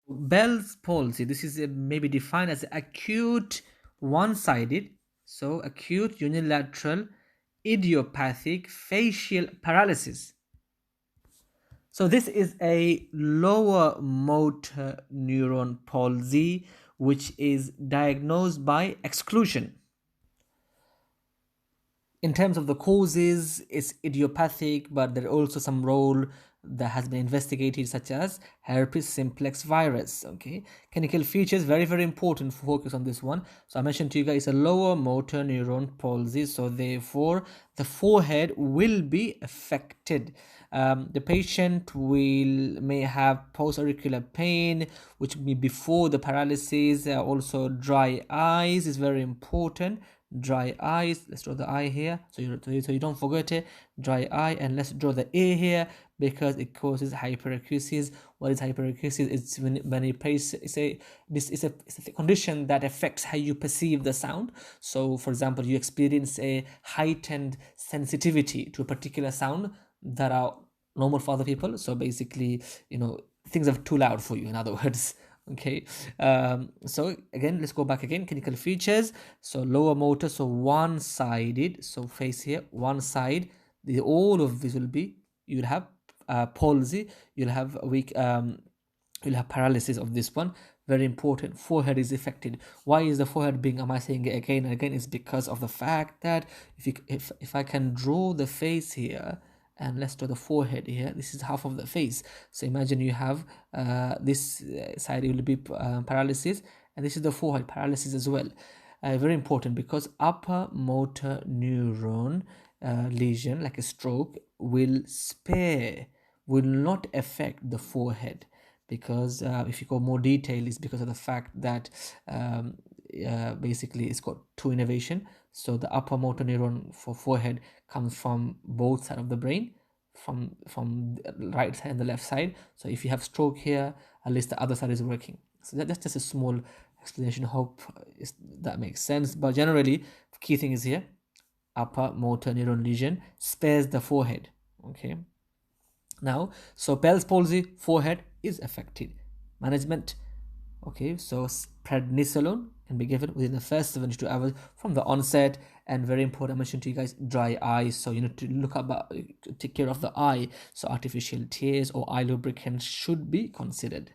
Bell's palsy, this is maybe defined as acute one-sided, so acute unilateral idiopathic facial paralysis. So this is a lower motor neuron palsy, which is diagnosed by exclusion. In terms of the causes, it's idiopathic, but there are also some role that has been investigated, such as herpes simplex virus. Okay, clinical features, very very important, focus on this one. So I mentioned to you guys a lower motor neuron palsy, so therefore the forehead will be affected. The patient will may have post-auricular pain, which will be before the paralysis. Also dry eyes is very important. Dry eyes, let's draw the eye here, so you don't forget it. Dry eye, and let's draw the ear here, because it causes hyperacusis. What is hyperacusis? It's when a patient say this is a condition that affects how you perceive the sound. So for example, you experience a heightened sensitivity to a particular sound that are normal for other people. So basically, things are too loud for you, in other words. Okay. So again, let's go back again. Clinical features. So lower motor, so one-sided, so face here, one side. All of this will be, you'll have palsy, you'll have weak, you'll have paralysis of this one. Very important. Forehead is affected. Why is the forehead being, am I saying it again and again? It's because of the fact that if I can draw the face here, and let's draw the forehead here, this is half of the face. So imagine you have this side will be paralysis, and this is the forehead paralysis as well. Very important, because upper motor neuron lesion, like a stroke, will spare, will not affect the forehead. Because if you go more detail, it's because of the fact that basically it's got two innervation. So the upper motor neuron for forehead comes from both sides of the brain, from the right side and the left side. So if you have stroke here, at least the other side is working. So that's just a small explanation. Hope that makes sense. But generally, the key thing is here: upper motor neuron lesion spares the forehead. Okay. Now, so Bell's palsy, forehead is affected. Management. Okay, so prednisolone can be given within the first 72 hours from the onset. And very important, I mentioned to you guys, dry eyes. So you need to look about, take care of the eye. So artificial tears or eye lubricant should be considered.